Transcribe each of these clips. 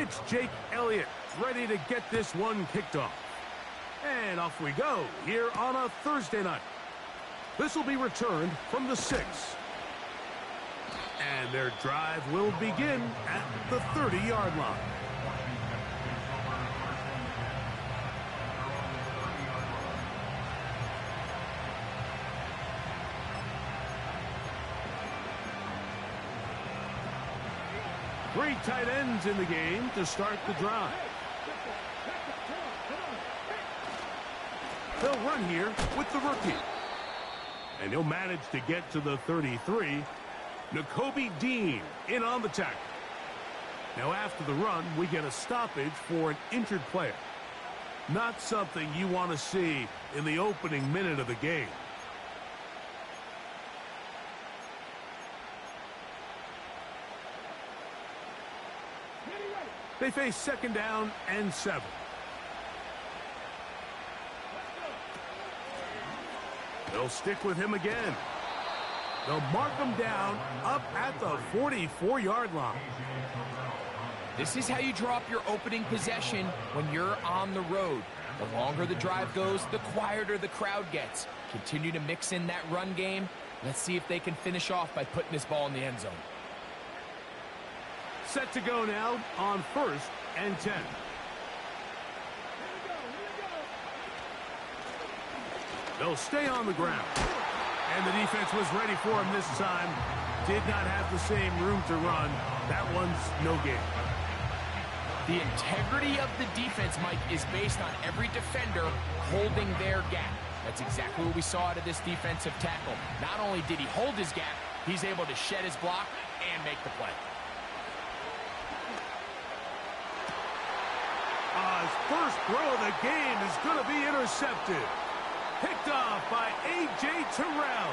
It's Jake Elliott ready to get this one kicked off. And off we go here on a Thursday night. This will be returned from the 6. And their drive will begin at the 30-yard line. Three tight ends in the game to start the drive. They'll run here with the rookie. And he'll manage to get to the 33. Nakobe Dean in on the tackle. Now after the run, we get a stoppage for an injured player. Not something you want to see in the opening minute of the game. They face 2nd down and 7. They'll stick with him again. They'll mark him down up at the 44-yard line. This is how you draw up your opening possession when you're on the road. The longer the drive goes, the quieter the crowd gets. Continue to mix in that run game. Let's see if they can finish off by putting this ball in the end zone. Set to go now on 1st and 10. They'll stay on the ground. And the defense was ready for him this time. Did not have the same room to run. That one's no gain. The integrity of the defense, Mike, is based on every defender holding their gap. That's exactly what we saw out of this defensive tackle. Not only did he hold his gap, he's able to shed his block and make the play. His first throw of the game is going to be intercepted. Picked off by A.J. Terrell.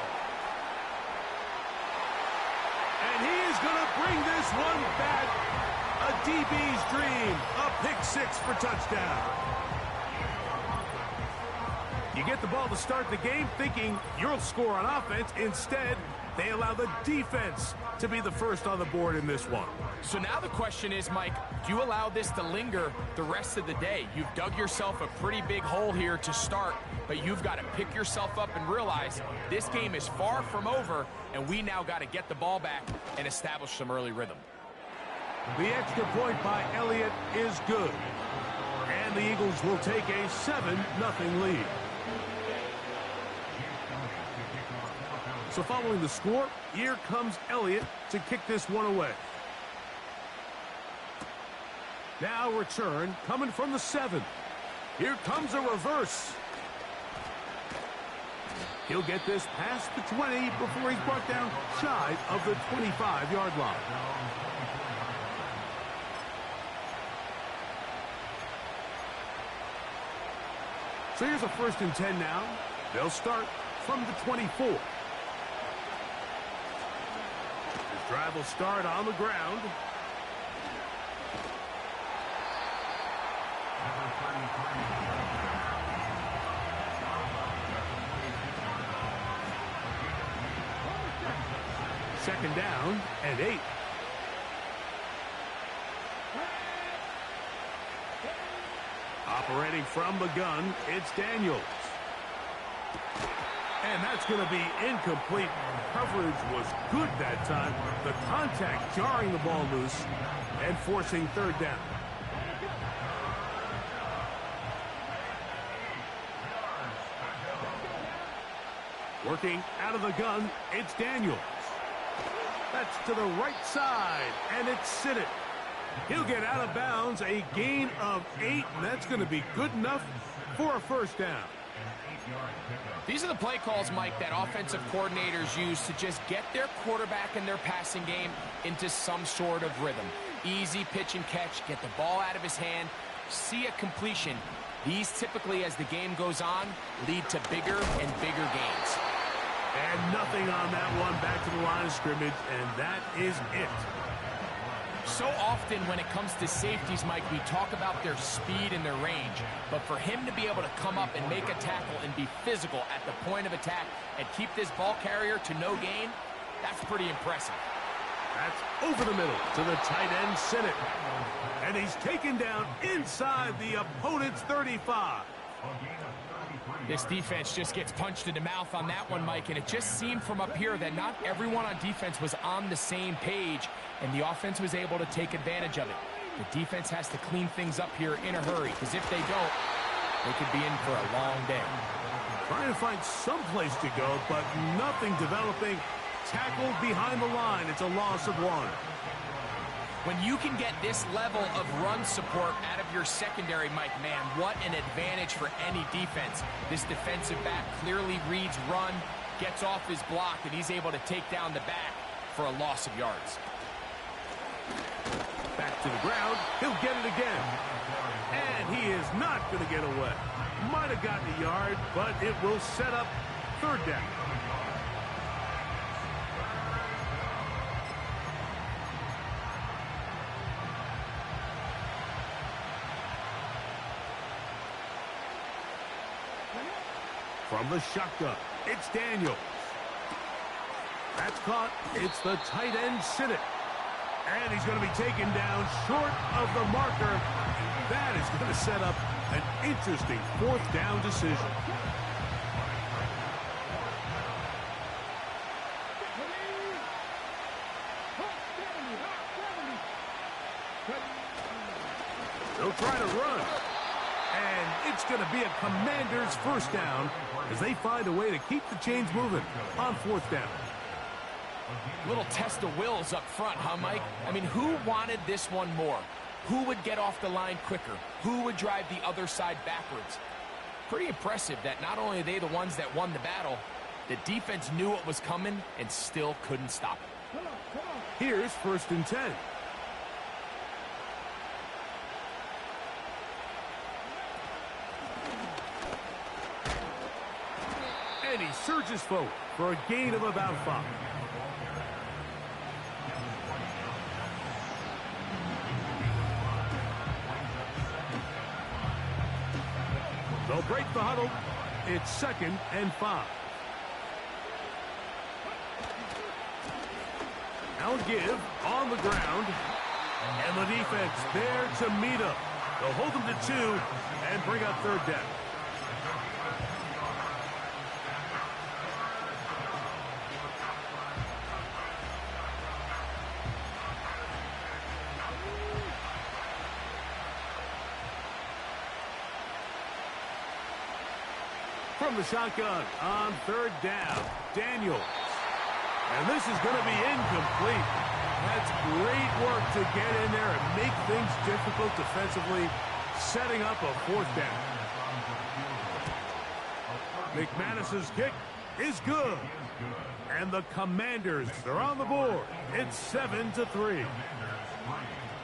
And he is going to bring this one back. A DB's dream. A pick 6 for touchdown. You get the ball to start the game thinking you'll score on offense. Instead, they allow the defense to be the first on the board in this one. So now the question is, Mike, do you allow this to linger the rest of the day? You've dug yourself a pretty big hole here to start, but you've got to pick yourself up and realize this game is far from over, and we now got to get the ball back and establish some early rhythm. The extra point by Elliott is good. And the Eagles will take a 7-0 lead. So following the score, here comes Elliott to kick this one away. Now return coming from the 7. Here comes a reverse. He'll get this past the 20 before he's brought down shy of the 25-yard line. So here's a 1st and 10 now. They'll start from the 24. This drive will start on the ground. Second down and 8. Operating from the gun, it's Daniels. And that's going to be incomplete. Coverage was good that time. The contact jarring the ball loose and forcing 3rd down. Working out of the gun, it's Daniels. That's to the right side, and it's Sinnott. He'll get out of bounds, a gain of 8, and that's going to be good enough for a 1st down. These are the play calls, Mike, that offensive coordinators use to just get their quarterback and their passing game into some sort of rhythm. Easy pitch and catch, get the ball out of his hand, see a completion. These typically, as the game goes on, lead to bigger and bigger gains. And nothing on that one, back to the line of scrimmage, and that is it. So often when it comes to safeties, Mike, we talk about their speed and their range. But for him to be able to come up and make a tackle and be physical at the point of attack and keep this ball carrier to no gain, that's pretty impressive. That's over the middle to the tight end, Sinnott. And he's taken down inside the opponent's 35. This defense just gets punched in the mouth on that one, Mike, and it just seemed from up here that not everyone on defense was on the same page, and the offense was able to take advantage of it. The defense has to clean things up here in a hurry, because if they don't, they could be in for a long day. Trying to find some place to go, but nothing developing. Tackled behind the line. It's a loss of 1. When you can get this level of run support out of your secondary, Mike, man, what an advantage for any defense. This defensive back clearly reads run, gets off his block, and he's able to take down the back for a loss of yards. Back to the ground. He'll get it again. And he is not going to get away. Might have gotten a yard, but it will set up 3rd down. From the shotgun, it's Daniels. That's caught. It's the tight end, Sinnott. And he's going to be taken down short of the marker. That is going to set up an interesting 4th down decision. They'll try to run. And it's going to be a Commanders 1st down as they find a way to keep the chains moving on 4th down. Little test of wills up front, huh, Mike? I mean, who wanted this one more? Who would get off the line quicker? Who would drive the other side backwards? Pretty impressive that not only are they the ones that won the battle, the defense knew what was coming and still couldn't stop it. Here's 1st and 10. And he surges forward for a gain of about 5. They'll break the huddle. It's 2nd and 5. Now give on the ground. And the defense there to meet him. They'll hold him to 2 and bring up 3rd down. From the shotgun on 3rd down, Daniels. And this is going to be incomplete. That's great work to get in there and make things difficult defensively, setting up a 4th down. McManus's kick is good. And the Commanders are on the board. It's 7-3.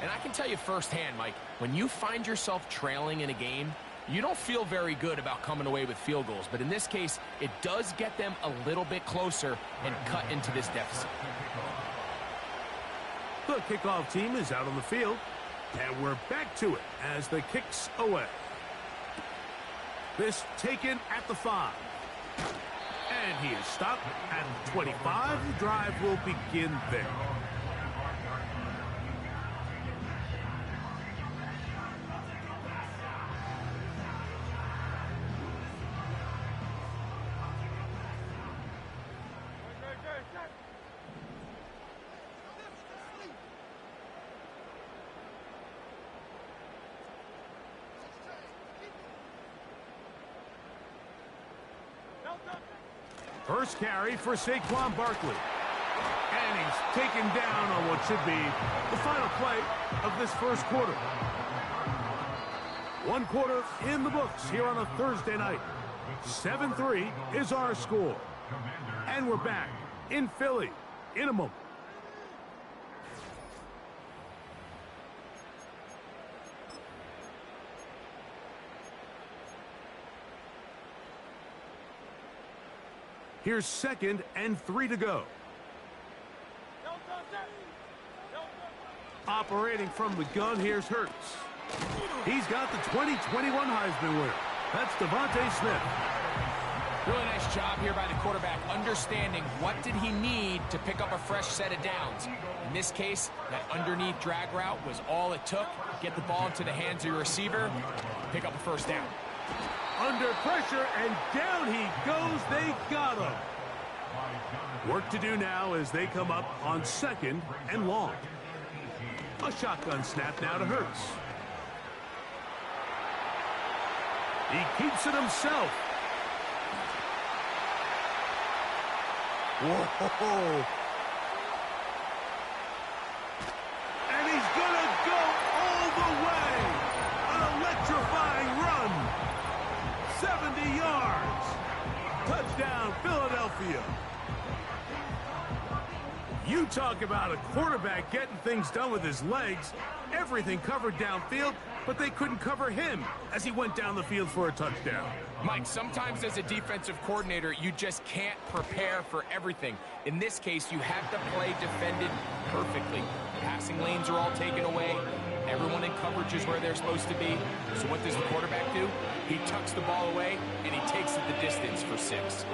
And I can tell you firsthand, Mike, when you find yourself trailing in a game, you don't feel very good about coming away with field goals. But in this case, it does get them a little bit closer and cut into this deficit. The kickoff team is out on the field. And we're back to it as the kick's away. This taken at the 5. And he is stopped at the 25. The drive will begin there. First carry for Saquon Barkley. And he's taken down on what should be the final play of this 1st quarter. 1 quarter in the books here on a Thursday night. 7-3 is our score. And we're back in Philly in a moment. Here's 2nd and 3 to go. Operating from the gun, here's Hurts. He's got the 2021 Heisman winner. That's Devontae Smith. Really nice job here by the quarterback, understanding what did he need to pick up a fresh set of downs. In this case, that underneath drag route was all it took. Get the ball into the hands of your receiver, pick up a first down. Under pressure, and down he goes. They got him. Work to do now as they come up on 2nd and long. A shotgun snap now to Hurts. He keeps it himself. Whoa. And he's going to go all the way. An electrifying run. 70 yards. Touchdown, Philadelphia. You talk about a quarterback getting things done with his legs. Everything covered downfield, but they couldn't cover him as he went down the field for a touchdown. Mike, sometimes as a defensive coordinator, you just can't prepare for everything. In this case, you have to play defended perfectly. Passing lanes are all taken away. Everyone in coverage is where they're supposed to be. So what does the quarterback do? He tucks the ball away, and he takes it the distance for 6.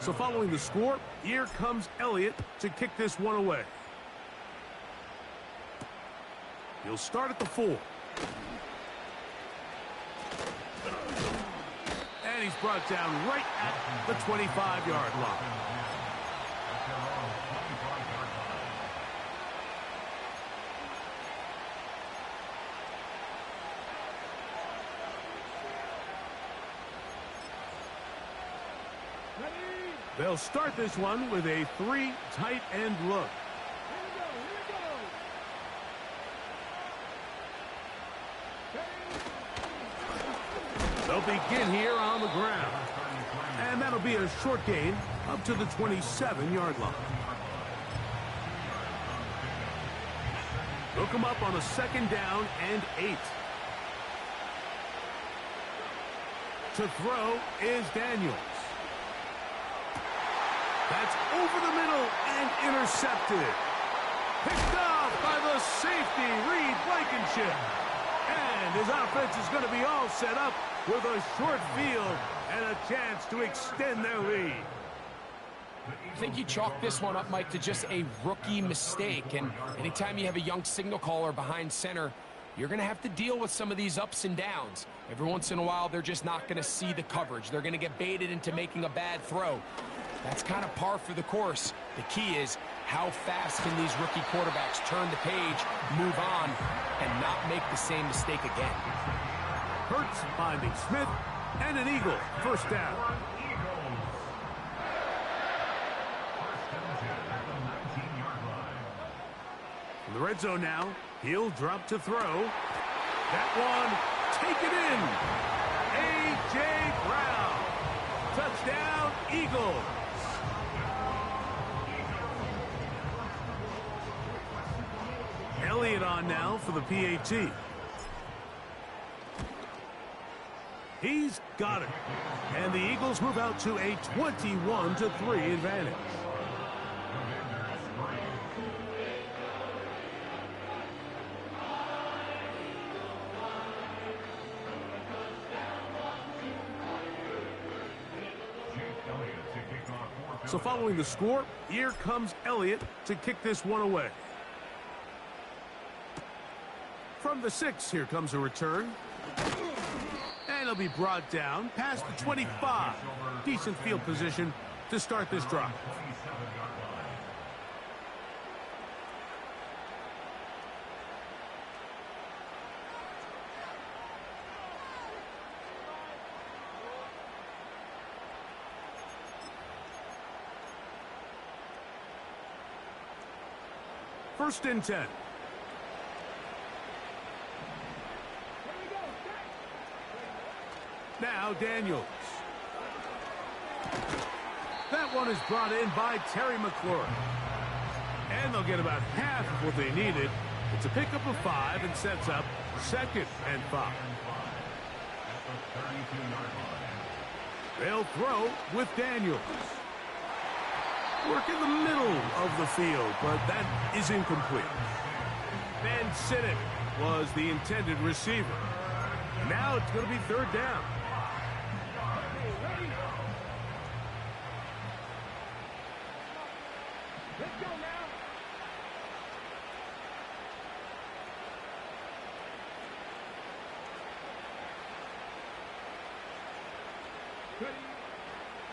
So following the score, here comes Elliott to kick this one away. He'll start at the 4. And he's brought down right at the 25-yard line. They'll start this one with a 3 tight end look. They'll begin here on the ground. And that'll be a short gain up to the 27-yard line. They'll come up on a 2nd down and 8. To throw is Daniels. That's over the middle and intercepted. Picked off by the safety, Reed Blankenship. And his offense is going to be all set up with a short field and a chance to extend their lead. I think you chalk this one up, Mike, to just a rookie mistake. And anytime you have a young signal caller behind center, you're going to have to deal with some of these ups and downs. Every once in a while, they're just not going to see the coverage. They're going to get baited into making a bad throw. That's kind of par for the course. The key is how fast can these rookie quarterbacks turn the page, move on, and not make the same mistake again. Hurts finding Smith, and an Eagle. First down. In the red zone now, he'll drop to throw. That one, take it in. A.J. Brown. Touchdown, Eagles. Elliott on now for the PAT. He's got it. And the Eagles move out to a 21-3 advantage. So following the score, here comes Elliott to kick this one away. From the 6, here comes a return. And he'll be brought down past the 25. Decent field position to start this drive. First and 10. Now Daniels. That one is brought in by Terry McLaurin. And they'll get about half of what they needed. It's a pickup of 5 and sets up 2nd and 5. They'll throw with Daniels. Work in the middle of the field, but that is incomplete. Ben Sinnott was the intended receiver. Now it's going to be third down. Let's go now.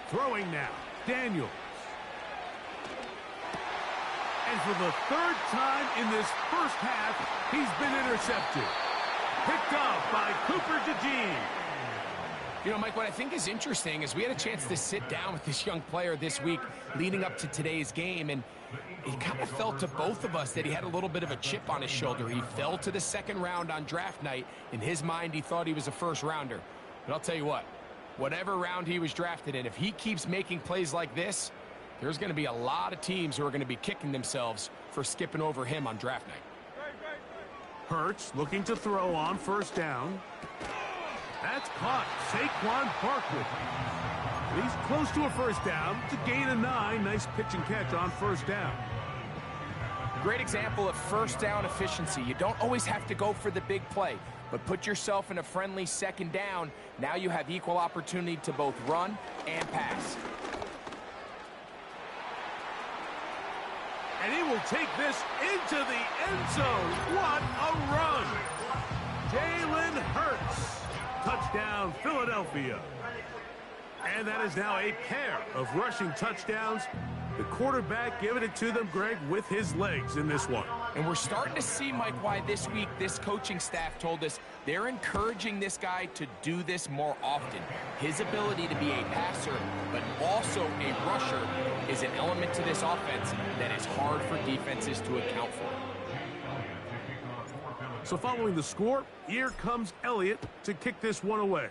Throwing now, Daniels. And for the third time in this first half, he's been intercepted. Picked up by Cooper DeJean. You know, Mike, what I think is interesting is we had a chance to sit down with this young player this week leading up to today's game, and it kind of felt to both of us that he had a little bit of a chip on his shoulder. He fell to the second round on draft night. In his mind, he thought he was a first rounder. But I'll tell you what, whatever round he was drafted in, if he keeps making plays like this, there's going to be a lot of teams who are going to be kicking themselves for skipping over him on draft night. Hurts looking to throw on first down. That's caught. Saquon Barkley. He's close to a first down to gain a 9. Nice pitch and catch on first down. Great example of first down efficiency. You don't always have to go for the big play, but put yourself in a friendly second down. Now you have equal opportunity to both run and pass. And he will take this into the end zone. What a run! Jalen Hurts. Touchdown, Philadelphia. And that is now a pair of rushing touchdowns. The quarterback giving it to them, Greg, with his legs in this one. And we're starting to see, Mike, why this week this coaching staff told us they're encouraging this guy to do this more often. His ability to be a passer, but also a rusher, is an element to this offense that is hard for defenses to account for. So following the score, here comes Elliott to kick this one away.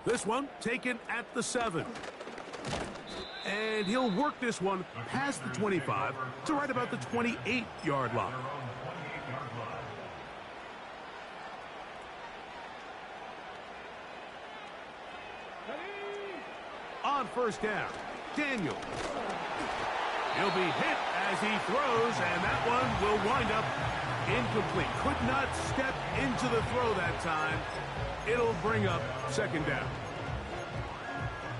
This one taken at the 7. And he'll work this one past the 25 to right about the 28-yard line. On first down, Daniel. He'll be hit as he throws, and that one will wind up incomplete. Could not step into the throw that time. It'll bring up second down.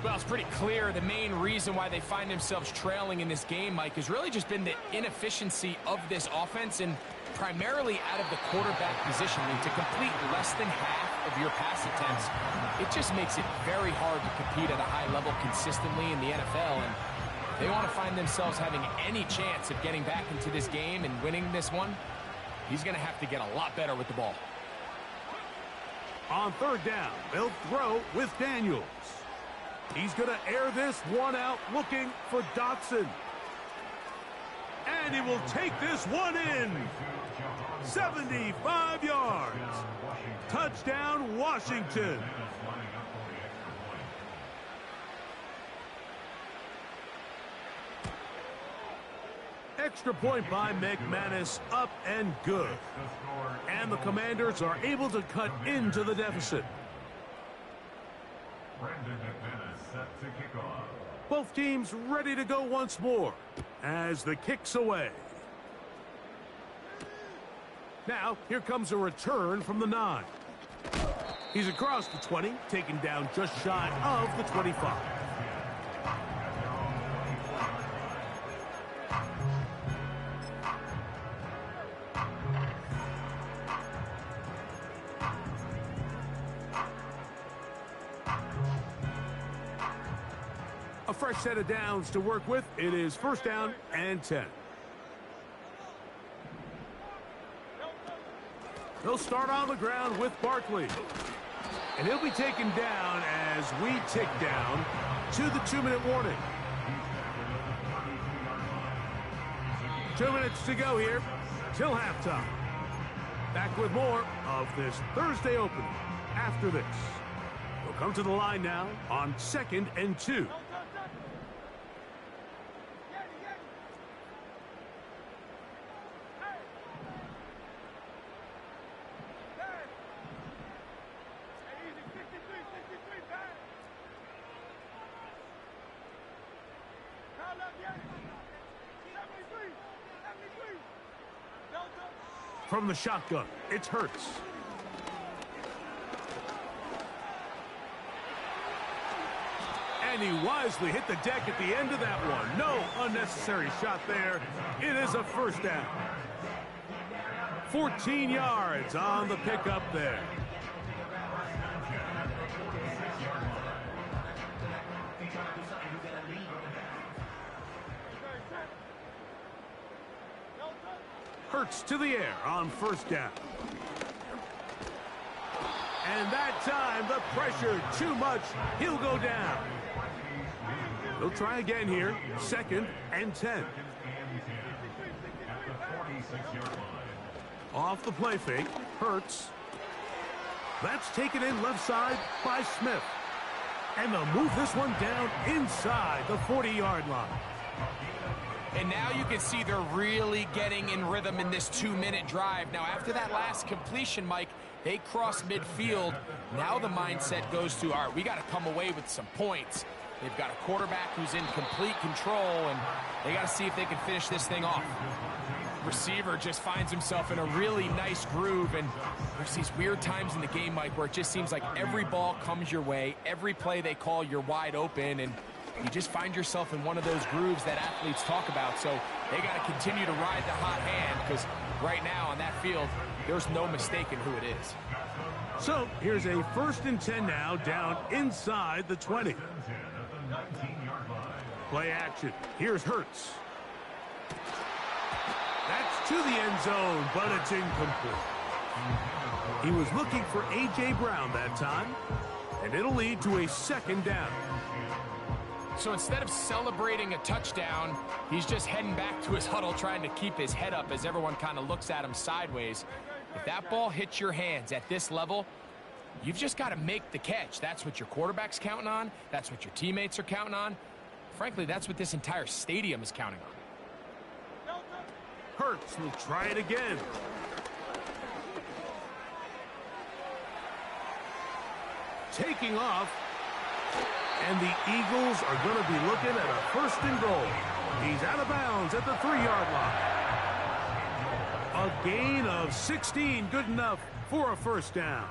Well, it's pretty clear the main reason why they find themselves trailing in this game, Mike, has really just been the inefficiency of this offense and primarily out of the quarterback position. I mean, to complete less than half of your pass attempts, it just makes it very hard to compete at a high level consistently in the NFL. And if they want to find themselves having any chance of getting back into this game and winning this one, he's going to have to get a lot better with the ball. On third down, they'll throw with Daniels. He's going to air this one out looking for Dotson. And he will take this one in. 75 yards. Touchdown, Washington. Extra point by McManus, up and good. And the Commanders are able to cut into the deficit. Both teams ready to go once more as the kick's away. Now, here comes a return from the 9. He's across the 20, taken down just shy of the 25. A fresh set of downs to work with. It is first down and 10. They'll start on the ground with Barkley. And he'll be taken down as we tick down to the 2-minute warning. 2 minutes to go here till halftime. Back with more of this Thursday opening after this. We'll come to the line now on 2nd and 2. From the shotgun, it's Hurts. And he wisely hit the deck at the end of that one. No unnecessary shot there. It is a first down. 14 yards on the pickup there. Hurts to the air on first down. And that time, the pressure too much. He'll go down. They'll try again here. 2nd and 10. Off the play fake. Hurts. That's taken in left side by Smith. And they'll move this one down inside the 40-yard line. And now you can see they're really getting in rhythm in this 2-minute drive. Now, after that last completion, Mike, they cross midfield. Now the mindset goes to, all right, we got to come away with some points. They've got a quarterback who's in complete control, and they got to see if they can finish this thing off. Receiver just finds himself in a really nice groove, and there's these weird times in the game, Mike, where it just seems like every ball comes your way, every play they call, you're wide open, and you just find yourself in one of those grooves that athletes talk about. So they got to continue to ride the hot hand, because right now on that field, there's no mistaking who it is. So here's a 1st and 10 now, down inside the 20. Play action. Here's Hurts. That's to the end zone, but it's incomplete. He was looking for A.J. Brown that time, and it'll lead to a 2nd down. So instead of celebrating a touchdown, he's just heading back to his huddle trying to keep his head up as everyone kind of looks at him sideways. If that ball hits your hands at this level, you've just got to make the catch. That's what your quarterback's counting on. That's what your teammates are counting on. Frankly, that's what this entire stadium is counting on. Hurts will try it again. Taking off. And the Eagles are going to be looking at a 1st and goal. He's out of bounds at the 3-yard line. A gain of 16, good enough for a 1st down.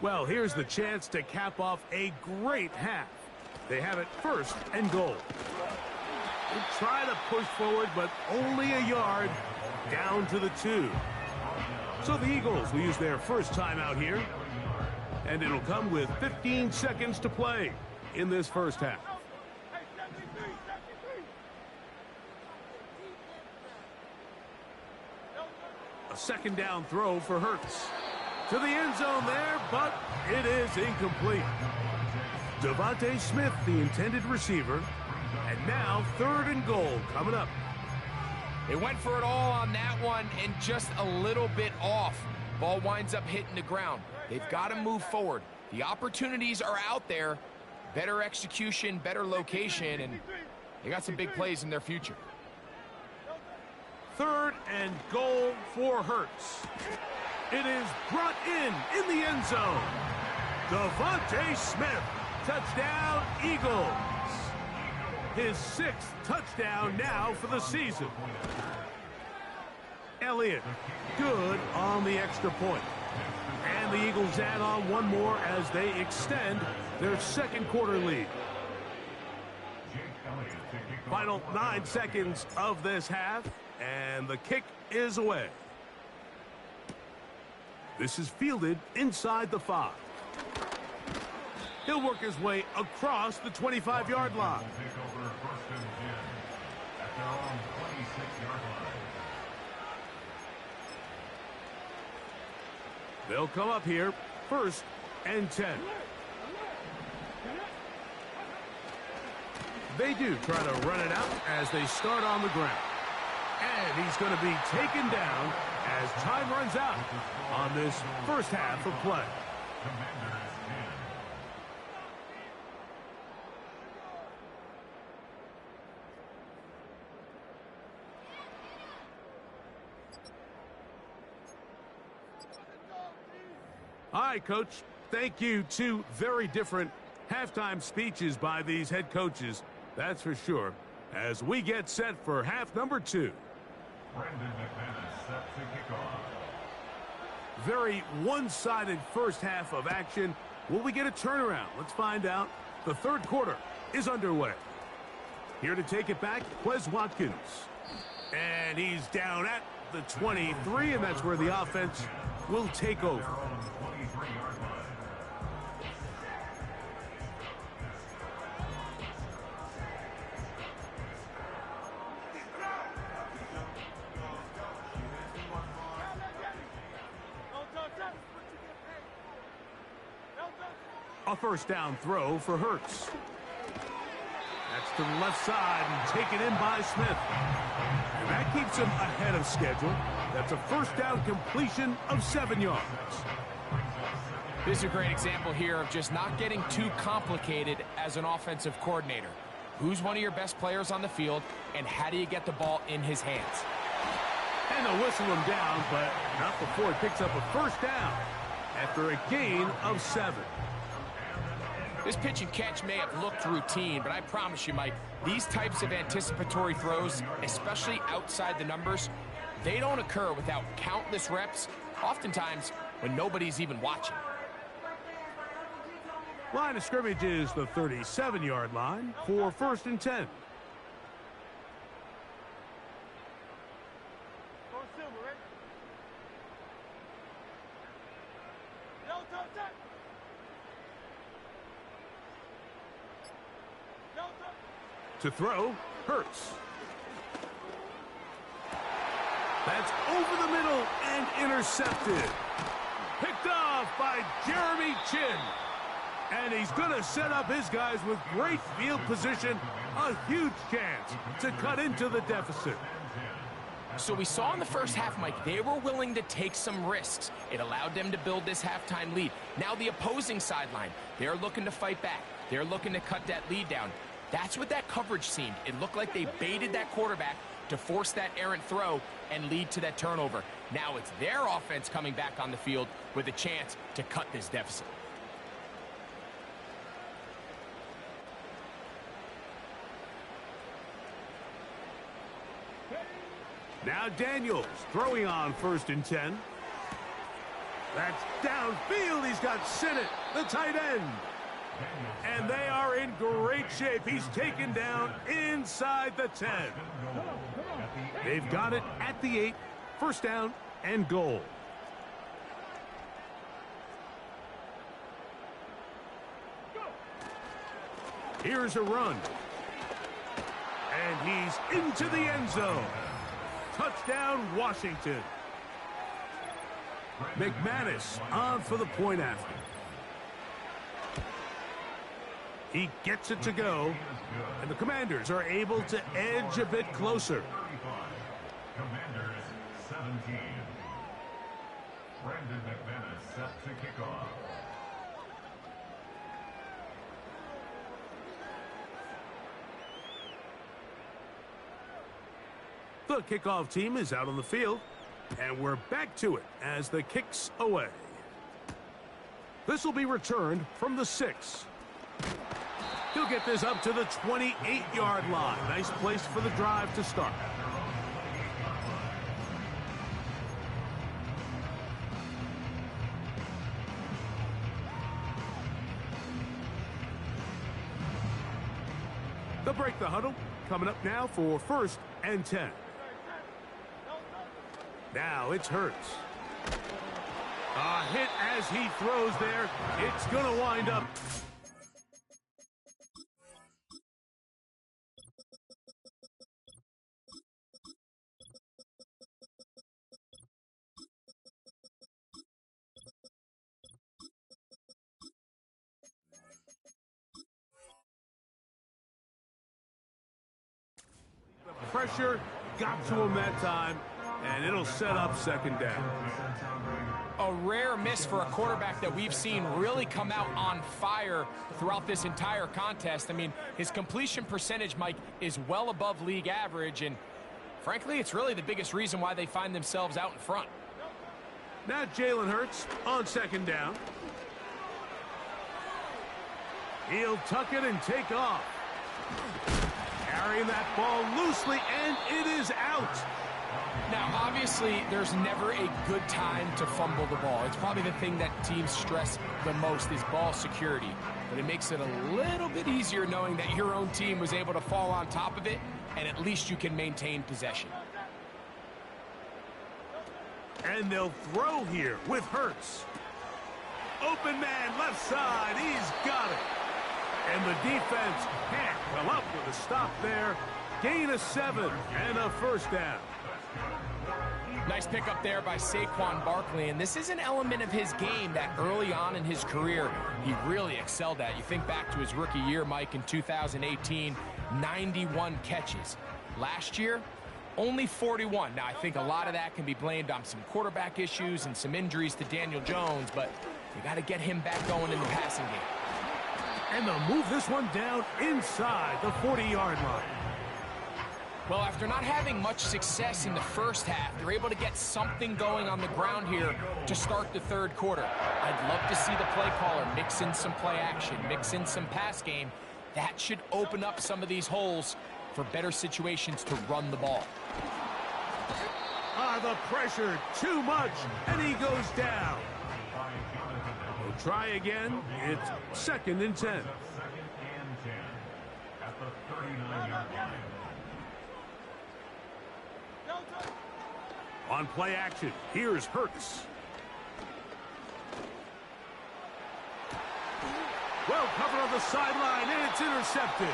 Well, here's the chance to cap off a great half. They have it 1st and goal. They try to push forward, but only a yard down to the 2. So the Eagles will use their first timeout here. And it'll come with 15 seconds to play in this first half. A 2nd down throw for Hurts. To the end zone there, but it is incomplete. Devontae Smith, the intended receiver. And now 3rd and goal coming up. They went for it all on that one and just a little bit off. Ball winds up hitting the ground. They've got to move forward. The opportunities are out there. Better execution, better location, and they got some big plays in their future. 3rd and goal for Hurts. It is brought in the end zone. Devontae Smith, touchdown Eagles. His 6th touchdown now for the season. Elliott, good on the extra point. And the Eagles add on one more as they extend their 2nd quarter lead. Final 9 seconds of this half, and the kick is away. This is fielded inside the 5. He'll work his way across the 25-yard line. They'll come up here, 1st and 10. They do try to run it out as they start on the ground. And he's going to be taken down as time runs out on this first half of play. All right, Coach. Thank you. 2 very different halftime speeches by these head coaches. That's for sure. As we get set for half number 2. Very one-sided first half of action. Will we get a turnaround? Let's find out. The third quarter is underway. Here to take it back, Quez Watkins. And he's down at the 23, and that's where the offense will take over. A first down throw for Hurts. That's to the left side and taken in by Smith. And that keeps him ahead of schedule. That's a first down completion of 7 yards. This is a great example here of just not getting too complicated as an offensive coordinator. Who's one of your best players on the field, and how do you get the ball in his hands? And they'll whistle him down, but not before he picks up a first down after a gain of 7. This pitch and catch may have looked routine, but I promise you, Mike, these types of anticipatory throws, especially outside the numbers, they don't occur without countless reps, oftentimes when nobody's even watching. Line of scrimmage is the 37-yard line for 1st and 10. To throw, Hurts. That's over the middle and intercepted. Picked off by Jeremy Chinn. And he's going to set up his guys with great field position. A huge chance to cut into the deficit. So we saw in the first half, Mike, they were willing to take some risks. It allowed them to build this halftime lead. Now the opposing sideline, they're looking to fight back. They're looking to cut that lead down. That's what that coverage seemed. It looked like they baited that quarterback to force that errant throw and lead to that turnover. Now it's their offense coming back on the field with a chance to cut this deficit. Now Daniels throwing on 1st and 10. That's downfield. He's got Sinnott, the tight end. And they are in great shape. He's taken down inside the 10. They've got it at the 8. First down and goal. Here's a run. And he's into the end zone. Touchdown, Washington. McManus on for the point after. He gets it to go, and the Commanders are able to edge a bit closer. Commanders 17. Brandon McManus set to kick off. The kickoff team is out on the field, and we're back to it as the kick's away. This will be returned from the 6. He'll get this up to the 28-yard line. Nice place for the drive to start. They'll break the huddle. Coming up now for 1st and 10. Now it's Hurts. A hit as he throws there. It's going to wind up. Pressure got to him that time, and it'll set up 2nd down. A rare miss for a quarterback that we've seen really come out on fire throughout this entire contest. I mean, his completion percentage, Mike, is well above league average, and frankly, it's really the biggest reason why they find themselves out in front. Now Jalen Hurts on 2nd down. He'll tuck it and take off. Carrying that ball loosely, and it is out. Now, obviously, there's never a good time to fumble the ball. It's probably the thing that teams stress the most is ball security. But it makes it a little bit easier knowing that your own team was able to fall on top of it, and at least you can maintain possession. And they'll throw here with Hurts. Open man, left side, he's got it. And the defense can't come up with a stop there. Gain of 7 and a first down. Nice pickup there by Saquon Barkley, and this is an element of his game that early on in his career he really excelled at. You think back to his rookie year, Mike, in 2018, 91 catches. Last year, only 41. Now, I think a lot of that can be blamed on some quarterback issues and some injuries to Daniel Jones, but you got to get him back going in the passing game. And they'll move this one down inside the 40-yard line. Well, after not having much success in the first half, they're able to get something going on the ground here to start the third quarter. I'd love to see the play caller mix in some play action, mix in some pass game. That should open up some of these holes for better situations to run the ball. The pressure, too much, and he goes down. We'll try again. It's 2nd and 10. 2nd and 10 at the 39-yard line. On play action, here's Hurts. Well covered on the sideline, and it's intercepted.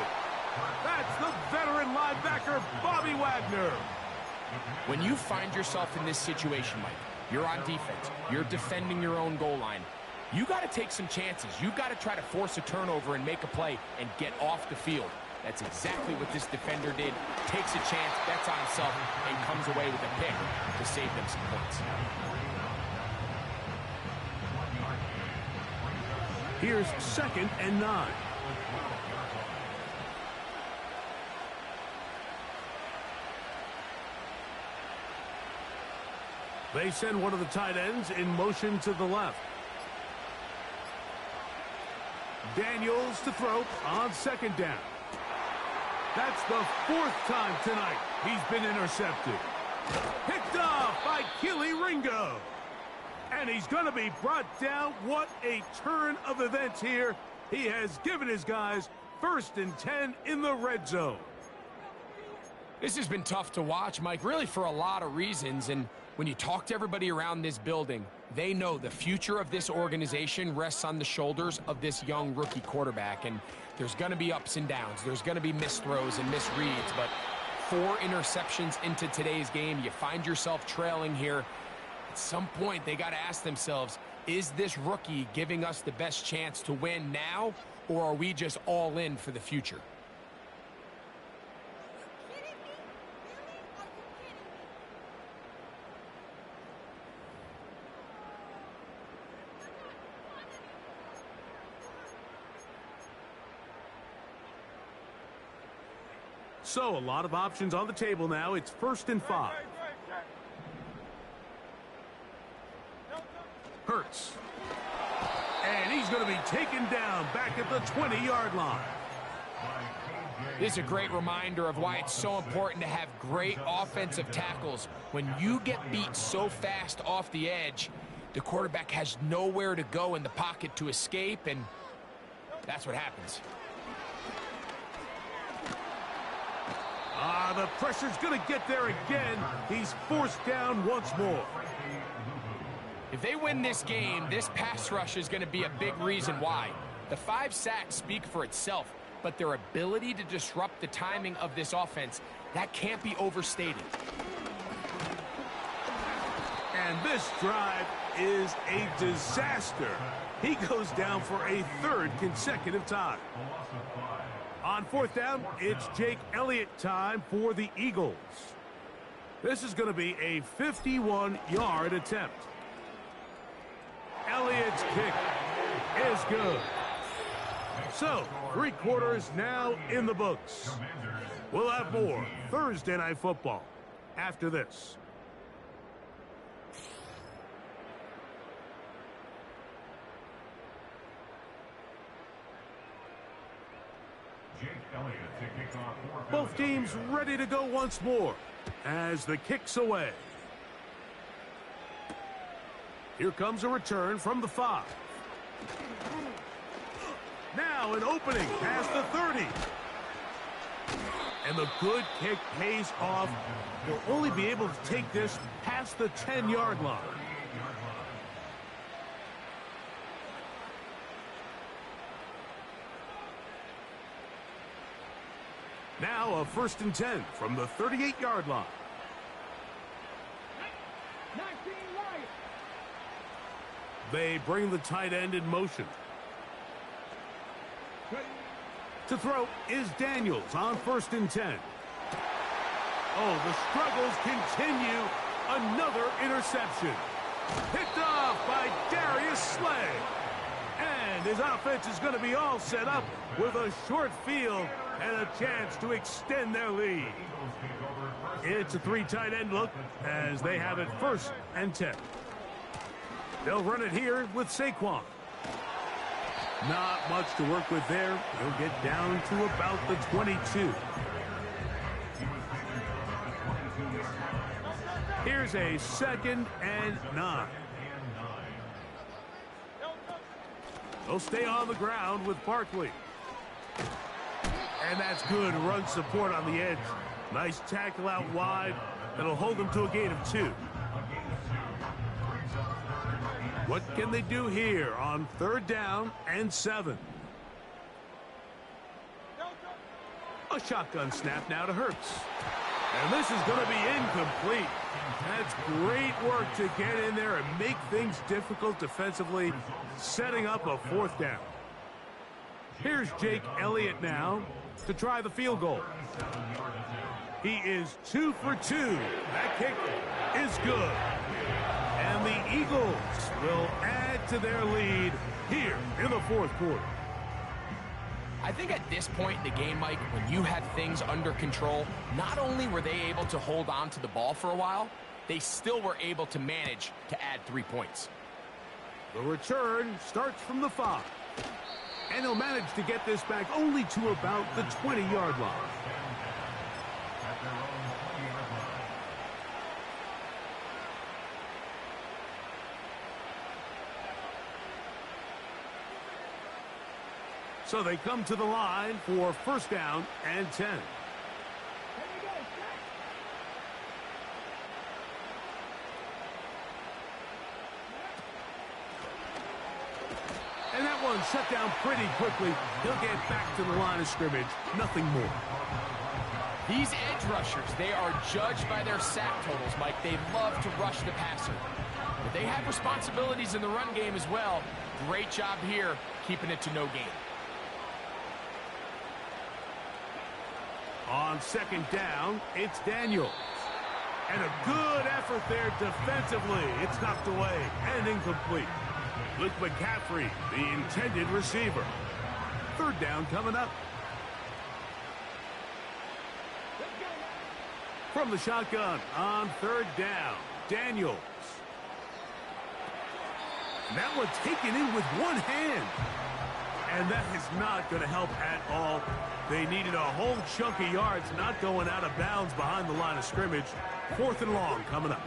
That's the veteran linebacker, Bobby Wagner. When you find yourself in this situation, Mike, you're on defense, you're defending your own goal line, you got to take some chances. You've got to try to force a turnover and make a play and get off the field. That's exactly what this defender did. Takes a chance, bets on himself, and comes away with a pick to save them some points. Here's 2nd and 9. They send one of the tight ends in motion to the left. Daniels to throw on 2nd down. That's the 4th time tonight he's been intercepted. Picked off by Kelee Ringo. And he's going to be brought down. What a turn of events here. He has given his guys 1st and 10 in the red zone. This has been tough to watch, Mike, really for a lot of reasons. And when you talk to everybody around this building, they know the future of this organization rests on the shoulders of this young rookie quarterback. And there's going to be ups and downs. There's going to be missed throws and misreads. But 4 interceptions into today's game, you find yourself trailing here. At some point, they got to ask themselves, is this rookie giving us the best chance to win now, or are we just all in for the future? So a lot of options on the table now. It's 1st and 5. Hurts. And he's going to be taken down back at the 20-yard line. This is a great reminder of why it's so important to have great offensive tackles. When you get beat so fast off the edge, the quarterback has nowhere to go in the pocket to escape, and that's what happens. The pressure's going to get there again. He's forced down once more. If they win this game, this pass rush is going to be a big reason why. The 5 sacks speak for itself, but their ability to disrupt the timing of this offense, that can't be overstated. And this drive is a disaster. He goes down for a 3rd consecutive time. On 4th down, it's Jake Elliott time for the Eagles. This is going to be a 51-yard attempt. Elliott's kick is good. So, 3 quarters now in the books. We'll have more Thursday Night Football after this. Jake Elliott to kick off. Both teams ready to go once more. as the kick's away. Here comes a return from the 5. Now an opening past the 30. And the good kick pays off. They'll only be able to take this past the 10-yard line. Now a 1st and 10 from the 38-yard line. They bring the tight end in motion. To throw is Daniels on 1st and 10. Oh, the struggles continue. Another interception. Picked off by Darius Slay. And his offense is going to be all set up with a short field and a chance to extend their lead. It's a 3 tight end look as they have it 1st and 10. They'll run it here with Saquon. Not much to work with there. He'll get down to about the 22. Here's a 2nd and 9. They'll stay on the ground with Barkley. And that's good run support on the edge. Nice tackle out wide. That'll hold them to a gain of 2. What can they do here on 3rd down and 7? A shotgun snap now to Hurts. And this is going to be incomplete. That's great work to get in there and make things difficult defensively, setting up a 4th down. Here's Jake Elliott now to try the field goal. He is 2 for 2. That kick is good. And the Eagles will add to their lead here in the 4th quarter. I think at this point in the game, Mike, when you had things under control, not only were they able to hold on to the ball for a while, they still were able to manage to add 3 points. The return starts from the 5. And he'll manage to get this back only to about the 20-yard line. So they come to the line for 1st down and 10. And that one shut down pretty quickly. He'll get back to the line of scrimmage. Nothing more. These edge rushers, they are judged by their sack totals, Mike. They love to rush the passer. But they have responsibilities in the run game as well. Great job here, keeping it to no gain. On 2nd down, it's Daniels. And a good effort there defensively. It's knocked away and incomplete. Luke McCaffrey, the intended receiver. 3rd down coming up. From the shotgun on 3rd down, Daniels. And that one taken in with one hand. And that is not going to help at all. They needed a whole chunk of yards, not going out of bounds behind the line of scrimmage. 4th and long coming up.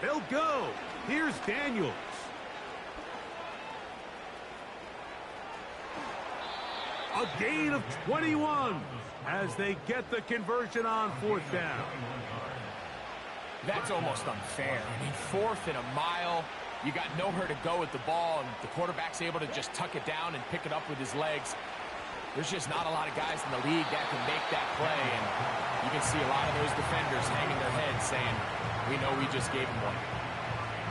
They'll go. Here's Daniels. A gain of 21 as they get the conversion on 4th down. That's almost unfair. I mean, 4th and a mile. You got nowhere to go with the ball, and the quarterback's able to just tuck it down and pick it up with his legs. There's just not a lot of guys in the league that can make that play, and you can see a lot of those defenders hanging their heads saying, we know we just gave him one.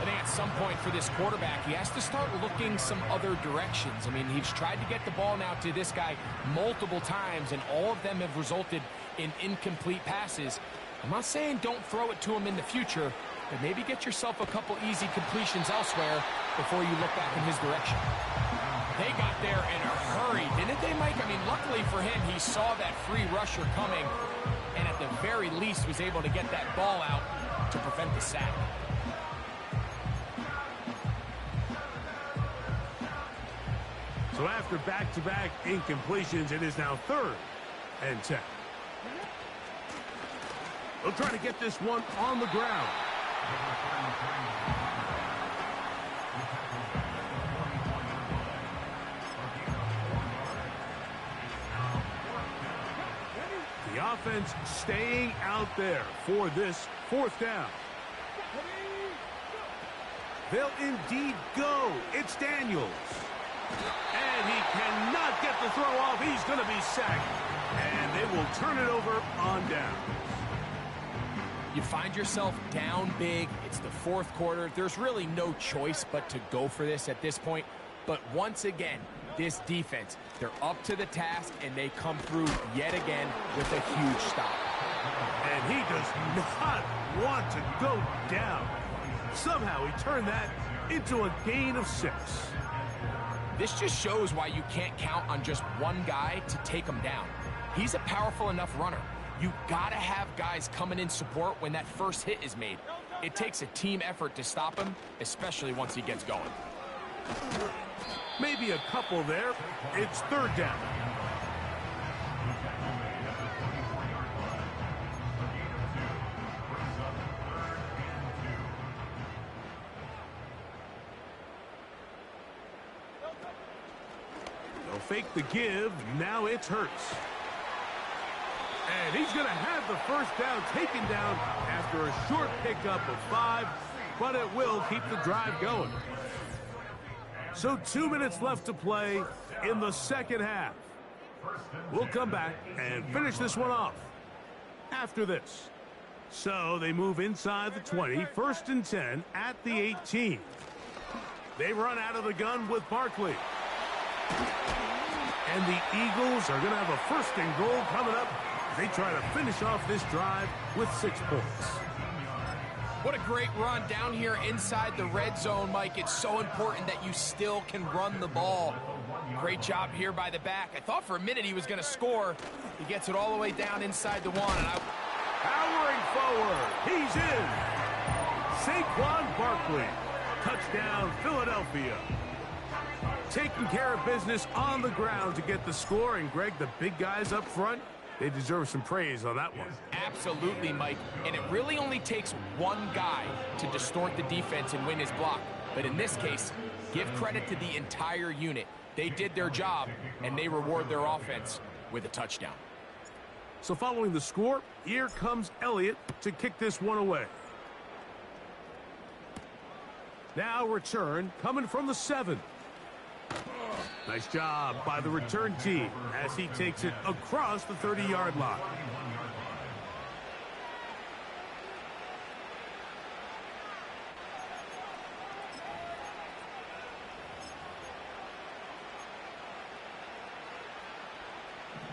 I think at some point for this quarterback, he has to start looking some other directions. I mean, he's tried to get the ball now to this guy multiple times, and all of them have resulted in incomplete passes. I'm not saying don't throw it to him in the future, but maybe get yourself a couple easy completions elsewhere before you look back in his direction. They got there in a hurry, didn't they, Mike? I mean, luckily for him, he saw that free rusher coming, and at the very least was able to get that ball out to prevent the sack. So after back-to-back incompletions, it is now 3rd and 10. They'll try to get this one on the ground. The offense staying out there for this 4th down. They'll indeed go. It's Daniels. And he cannot get the throw off. He's going to be sacked. And they will turn it over on down. You find yourself down big. It's the 4th quarter. There's really no choice but to go for this at this point. But once again, this defense, they're up to the task, and they come through yet again with a huge stop. And he does not want to go down. Somehow he turned that into a gain of 6. This just shows why you can't count on just one guy to take him down. He's a powerful enough runner. You gotta have guys coming in support when that first hit is made. It takes a team effort to stop him, especially once he gets going. Maybe a couple there. It's 3rd down. They'll fake the give. Now it's Hurts. And he's going to have the first down taken down after a short pickup of 5, but it will keep the drive going. So 2 minutes left to play in the 2nd half. We'll come back and finish this one off after this. So they move inside the 20, 1st and 10 at the 18. They run out of the gun with Barkley. And the Eagles are going to have a 1st and goal coming up. They try to finish off this drive with 6 points. What a great run down here inside the red zone, Mike. It's so important that you still can run the ball. Great job here by the back. I thought for a minute he was going to score. He gets it all the way down inside the 1. And powering forward. He's in. Saquon Barkley. Touchdown, Philadelphia. Taking care of business on the ground to get the score. And, Greg, the big guys up front, they deserve some praise on that one. Absolutely, Mike. And it really only takes one guy to distort the defense and win his block. But in this case, give credit to the entire unit. They did their job, and they reward their offense with a touchdown. So following the score, here comes Elliott to kick this one away. Now return coming from the 7. Nice job by the return team as he takes it across the 30-yard line.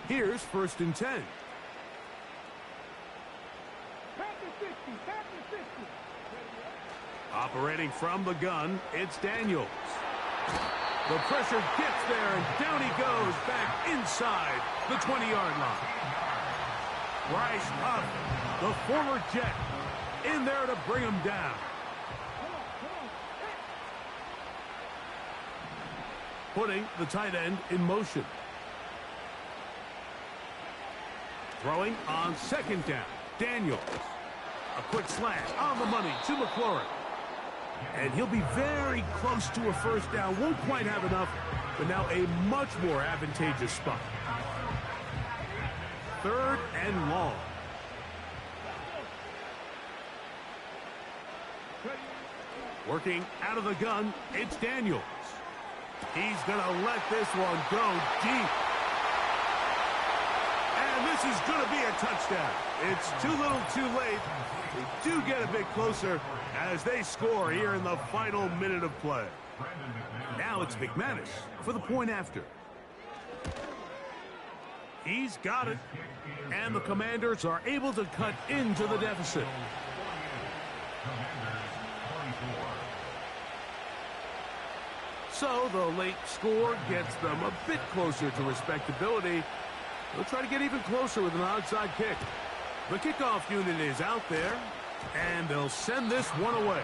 Here's 1st and 10. Operating from the gun, it's Daniels. The pressure gets there, and down he goes back inside the 20-yard line. Bryce Huff, the former Jet, in there to bring him down. Putting the tight end in motion. Throwing on 2nd down. Daniels. A quick slant on the money to McLaurin. And he'll be very close to a 1st down. Won't quite have enough, but now a much more advantageous spot. 3rd and long. Working out of the gun, it's Daniels. He's going to let this one go deep. And this is going to be a touchdown. It's too little too late. They do get a bit closer as they score here in the final minute of play. Now it's McManus for the point after. He's got it. And the Commanders are able to cut into the deficit. So the late score gets them a bit closer to respectability. They'll try to get even closer with an onside kick. The kickoff unit is out there, and they'll send this one away.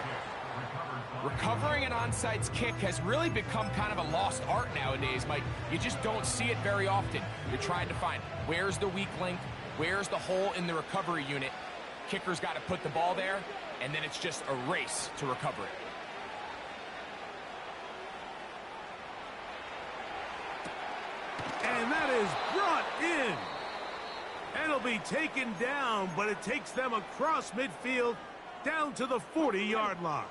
Recovering an onside kick has really become kind of a lost art nowadays, Mike. You just don't see it very often. You're trying to find where's the weak link, where's the hole in the recovery unit. Kicker's got to put the ball there, and then it's just a race to recover it. And that is brought in. And it'll be taken down, but it takes them across midfield down to the 40-yard line.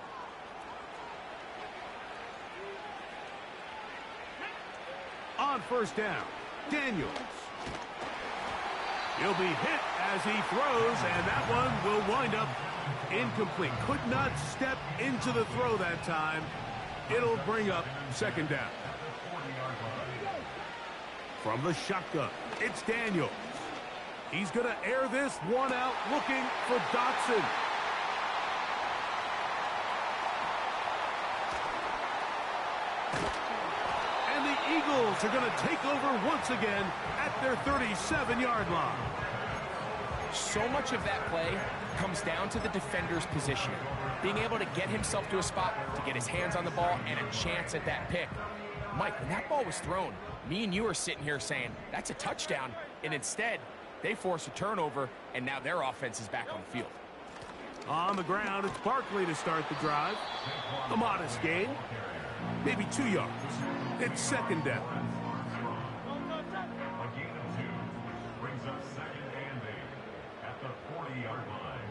On first down, Daniels. He'll be hit as he throws, and that one will wind up incomplete. Could not step into the throw that time. It'll bring up second down. From the shotgun, it's Daniels. He's going to air this one out, looking for Dotson. And the Eagles are going to take over once again at their 37-yard line. So much of that play comes down to the defender's positioning. Being able to get himself to a spot, to get his hands on the ball, and a chance at that pick. Mike, when that ball was thrown, me and you are sitting here saying, that's a touchdown. And instead, they force a turnover, and now their offense is back on the field. On the ground, it's Barkley to start the drive. A modest gain, maybe 2 yards. It's second down. A gain of 2 brings up second and 8 at the 40-yard line.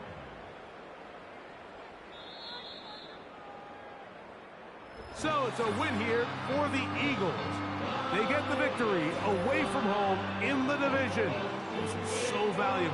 So it's a win here for the Eagles. They get the victory away from home in the division. This is so valuable.